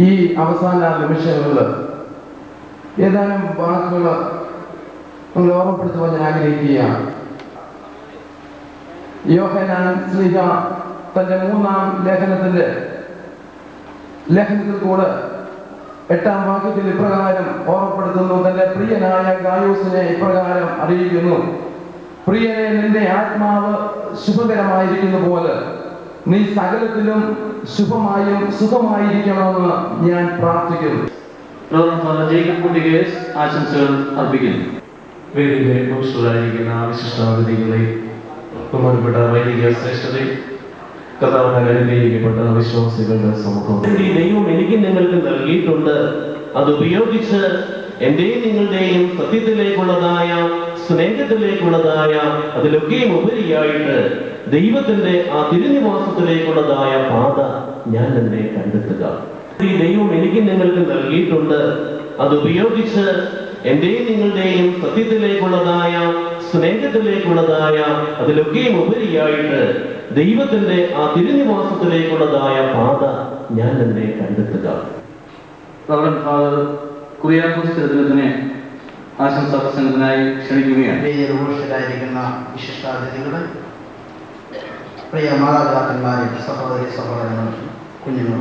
ഈ അവസാന നിമിഷങ്ങളിൽ ഏതാനും വാക്കുകൾ നമ്മൾ ഓർമ്മപ്പെടുത്തുവാൻ ഞാൻ ആഗ്രഹിക്കുകയാണ്. യോഹന്നാൻ ശ്ലീഹ തന്റെ 3-ാം ലേഖനത്തിൽ കൂടെ 8-ാം വാക്യത്തിൽ ഇപ്രകാരം ഓർമ്മപ്പെടുത്തുന്നു. തന്റെ പ്രിയനായ ഗായൂസിനെ ഇപ്രകാരം അറിയിക്കുന്നു: പ്രിയനെ, നിന്റെ ആത്മാവ് ശുഭകരമായിരിക്കുന്ന പോലെ നീ സകലത്തിലും ശുഭമായും സുഖമായിരിക്കണമെന്ന് ഞാൻ പ്രാർത്ഥിക്കുന്നു. ആശംസകൾ അർപ്പിക്കുന്നു. വേദിയിലെ ഭൂഷരായിരിക്കുന്ന വിശിഷ്ടാതിഥികളെ, ബഹുമാനപ്പെട്ട വൈദിക ശ്രേഷ്ഠരെ, കർത്താവിനാൽ അനുഗ്രഹിക്കപ്പെട്ട വിശ്വാസികളുടെ സമൂഹം, ദൈവം എനിക്ക് നിങ്ങൾക്ക് നൽകിയിട്ടുണ്ട്. അത് ഉപയോഗിച്ച് എന്റെയും നിങ്ങളുടെയും സത്യത്തിലേക്കുള്ളതായ സ്നേഹത്തിലേക്കുള്ളതായ അതിലൊക്കെയും ഉപരിയായിട്ട് ദൈവത്തിന്റെ ആ തിരുനിവാസത്തിലേക്കുള്ളതായ പാത ഞാൻ എന്നെ കണ്ടെത്തുക. ഈ ദൈവം എനിക്ക് നിങ്ങൾക്ക് നൽകിയിട്ടുണ്ട്. അത് ഉപയോഗിച്ച് എന്റെയും നിങ്ങളുടെയും സത്യത്തിലേക്കുള്ളതായ സ്നേഹത്തിലേക്കുള്ളതായ അതിലൊക്കെയും ഉപരിയായിട്ട് ദൈവത്തിന്റെ ആ തിരുനിവാസത്തിലേക്കുള്ളതായ പാത ഞാൻ എന്നെ കണ്ടെത്തുക. ഫാദർ കുര്യാക്കോസ് തിരുത്തലിനെ ആശംസാ പ്രസംഗത്തിനായി ക്ഷണിക്കുകയാണ്. ായിരിക്കുന്ന വിശിഷ്ടാതിഥികള്, പ്രിയ മാതാപിതാക്കന്മാരെ, സഹോദരി സഹോദരങ്ങൾ, കുഞ്ഞുങ്ങൾ,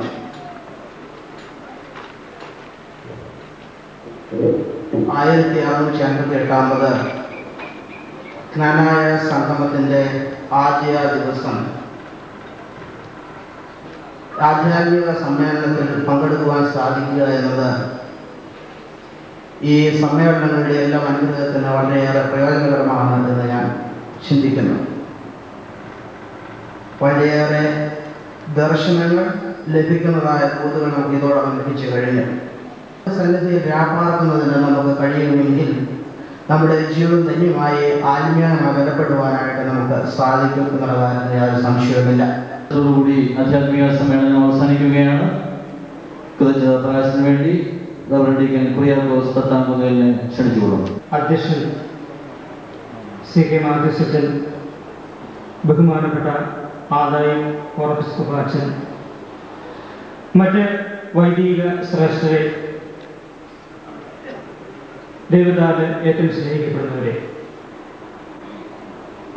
1658 ജ്ഞാനായ സംഗമത്തിന്റെ ആദ്യ ദിവസം ആധ്യാത്മിക സമ്മേളനത്തിൽ പങ്കെടുക്കുവാൻ സാധിക്കുക എന്നത് ഈ സമ്മേളനങ്ങളുടെ എല്ലാം അനുഗ്രഹത്തിന് വളരെയേറെ പ്രയോജനകരമാണ് എന്ന് ഞാൻ ചിന്തിക്കുന്നു. വളരെയേറെ ദർശനങ്ങൾ ലഭിക്കുന്നതായ ബോധകൾ നമുക്ക് ഇതോടൊപ്പം ലഭിച്ചു കഴിഞ്ഞു. സന്നിധിയിൽ വ്യാപാർക്കുന്നതിന് നമുക്ക് കഴിയുമെങ്കിൽ നമ്മുടെ ജീവിതം ധന്യമായി ആത്മീയമായി ബലപ്പെടുവാനായിട്ട് നമുക്ക് സാധിക്കും എന്നുള്ള കാര്യത്തിൽ യാതൊരു സംശയവുമില്ല. അതോടുകൂടി ആധ്യാത്മിക സമ്മേളനം അവസാനിക്കുകയാണ്. കൃതജ്ഞതാ പ്രകാശത്തിന് വേണ്ടി ഡീക്കൻ കുര്യാക്കോസ് പത്താംകുന്നേലിനെ ക്ഷണിച്ചുകൊള്ളും. അധ്യക്ഷൻ CK മാധ്യസ്ഥൻ, ബഹുമാനപ്പെട്ട ആദായം ഓർപ്പിസ്കോപ്പ് അച്ഛൻ, മറ്റ് വൈദിക ശ്രേഷ്ഠരെ, ദൈവത്താല് ഏറ്റവും സ്നേഹിക്കപ്പെടുന്നവരെ,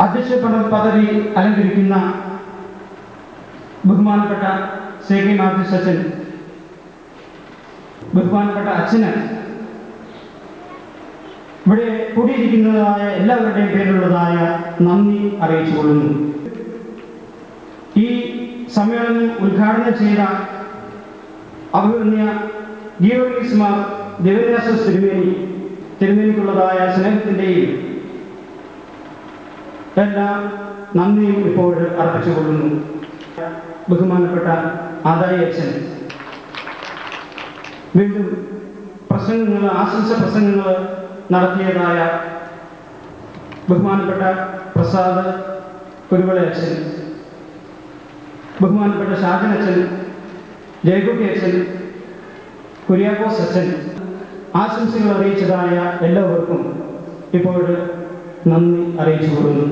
അധ്യക്ഷ പദവി അലങ്കരിക്കുന്ന ബഹുമാനപ്പെട്ട CK മാധ്യസ്ഥൻ, ബഹുമാനപ്പെട്ട അച്ഛന്, ഇവിടെ കൂടിയിരിക്കുന്നതായ എല്ലാവരുടെയും പേരിലുള്ളതായ നന്ദി അറിയിച്ചുകൊള്ളുന്നു. ഈ സമ്മേളനം ഉദ്ഘാടനം ചെയ്ത അഭിമന്യ ഗീവർഗീസ് മാർ ദേവദാസസ് തിരുമേനിക്കുള്ളതായ സ്നേഹത്തിൻ്റെയും എല്ലാ നന്ദിയും ഇപ്പോൾ അർപ്പിച്ചുകൊള്ളുന്നു. ബഹുമാനപ്പെട്ട ആദായ അച്ഛൻ വീണ്ടും പ്രസംഗങ്ങൾ, ആശംസ പ്രസംഗങ്ങൾ നടത്തിയതായ ബഹുമാനപ്പെട്ട പ്രസാദ് കുരുവിള അച്ഛൻ, ബഹുമാനപ്പെട്ട ഷാജൻ അച്ഛൻ, ജയകുട്ടി അച്ഛൻ, കുര്യാക്കോസ് അച്ഛൻ, ആശംസകൾ അറിയിച്ചതായ എല്ലാവർക്കും ഇപ്പോൾ നന്ദി അറിയിച്ചു കൊടുക്കുന്നു.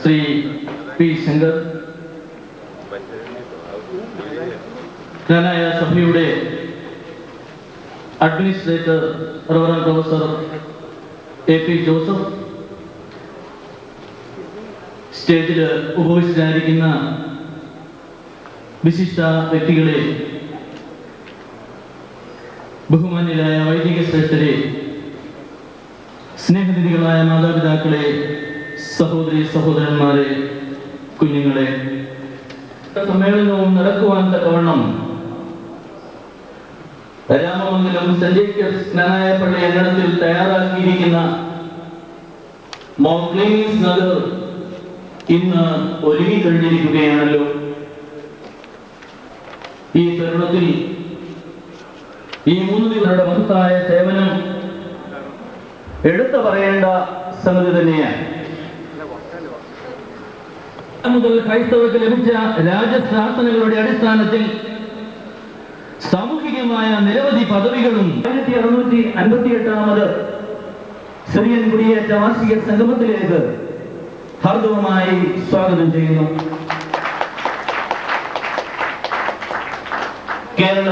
ശ്രീ പി ശങ്കർ, ജ്ഞാനായ സഭയുടെ administrator reverend professor AP Joseph, സ്റ്റേജിൽ ഉപവിഷ്ടരായിരിക്കുന്ന വിശിഷ്ട വ്യക്തികളെ, ബഹുമാന്യരായ വൈദിക ശ്രേഷ്ഠരെ, സ്നേഹനിധികളായ മാതാപിതാക്കളെ, സഹോദരി സഹോദരന്മാരെ, കുഞ്ഞുങ്ങളെ, സമ്മേളനവും നടക്കുവാൻ തക്കവണ്ണം രാമമംഗലം സെന്റ് ജേക്കബ്സ് ജ്ഞാനായപ്പള്ളി അങ്കണത്തിൽ തയ്യാറാക്കിയിരിക്കുന്ന മൗക്ലീസ് നഗർ ഇന്ന് ഒരുങ്ങിക്കഴിഞ്ഞിരിക്കുകയാണല്ലോ. ഈ തരുണത്തിൽ ഈ 3 ദിവസങ്ങളുടെ മഹത്തായ സേവനം എടുത്തു പറയേണ്ട സംഗതി തന്നെയാണ്. മുതൽ ക്രൈസ്തവർക്ക് ലഭിച്ച രാജശാസനങ്ങളുടെ അടിസ്ഥാനത്തിൽ സാമൂഹികമായ നിരവധി പദവികളും 1658 സിറിയൻ കുടിയേറ്റ വാർഷിക സംഗമത്തിലേക്ക് ഹാർദവമായി സ്വാഗതം ചെയ്യുന്നു. കേരള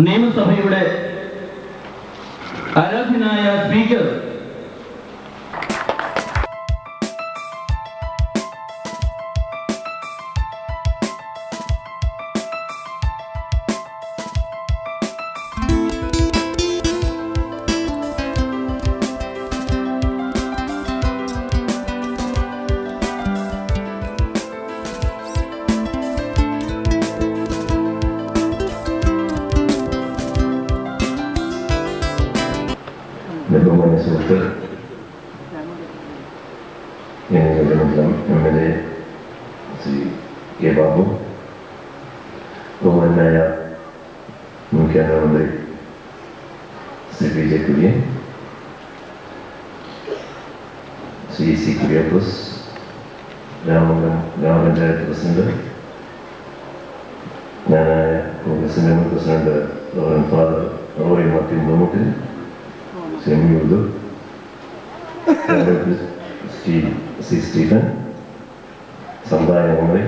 നിയമസഭയുടെ ആരാധ്യനായ സ്പീക്കർ ബഹുമാന്യ സുഹൃത്ത് ഞങ്ങളുടെ മണ്ഡലം MLA ശ്രീ കെ ബാബു, ബഹുമാനായ മുൻ കേന്ദ്രമന്ത്രി ശ്രീ PJ കുര്യൻ, ശ്രീ C കുര്യാക്കോസ്, രാമമംഗലം ഗ്രാമപഞ്ചായത്ത് പ്രസിഡന്റ്, ഞാനായ കോൺഗ്രസിന്റെ മുൻ പ്രസിഡന്റ് ഫാദർ റോയ് മാത്യു മമ്മൂട്ടിൽ, Semyurdu, C. Stephen, സമുദായങ്ങളെ,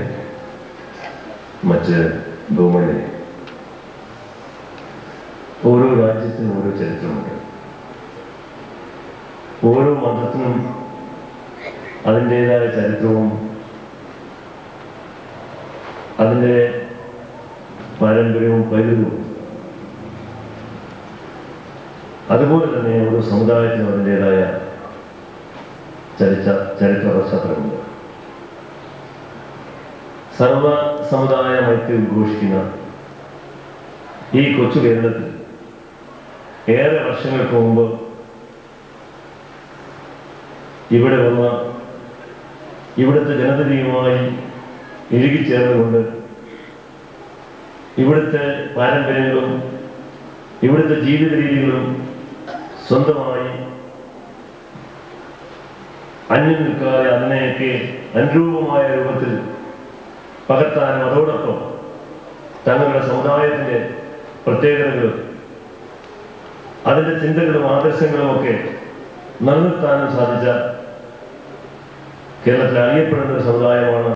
മറ്റ് ബഹുമാന്യരെ, ഓരോ രാജ്യത്തിനും ഓരോ ചരിത്രമുണ്ട്. ഓരോ മതത്തിനും അതിൻ്റെതായ ചരിത്രവും അതിൻ്റെ പാരമ്പര്യവും പൈതൃകവും. അതുപോലെ തന്നെ ഓരോ സമുദായത്തിനും അതിൻ്റെതായ ചരിത്ര പശ്ചാത്തലമുണ്ട്. സർവ സമുദായ ഐക്യം ഉദ്ഘോഷിക്കുന്ന ഈ കൊച്ചു കേരളത്തിൽ ഏറെ വർഷങ്ങൾക്ക് മുമ്പ് ഇവിടെ വന്ന ഇവിടുത്തെ ജനതയുമായി ഇഴുകിച്ചേർന്നുകൊണ്ട് ഇവിടുത്തെ പാരമ്പര്യങ്ങളും ഇവിടുത്തെ ജീവിത രീതികളും സ്വന്തമായി അന്യം നിൽക്കാതെ അതിനെയൊക്കെ അനുരൂപമായ രൂപത്തിൽ പകർത്താനും അതോടൊപ്പം തങ്ങളുടെ സമുദായത്തിൻ്റെ പ്രത്യേകതകൾ, അതിൻ്റെ ചിന്തകളും ആദർശങ്ങളും ഒക്കെ നിലനിർത്താനും സാധിച്ച കേരളത്തിൽ അറിയപ്പെടുന്ന ഒരു സമുദായമാണ്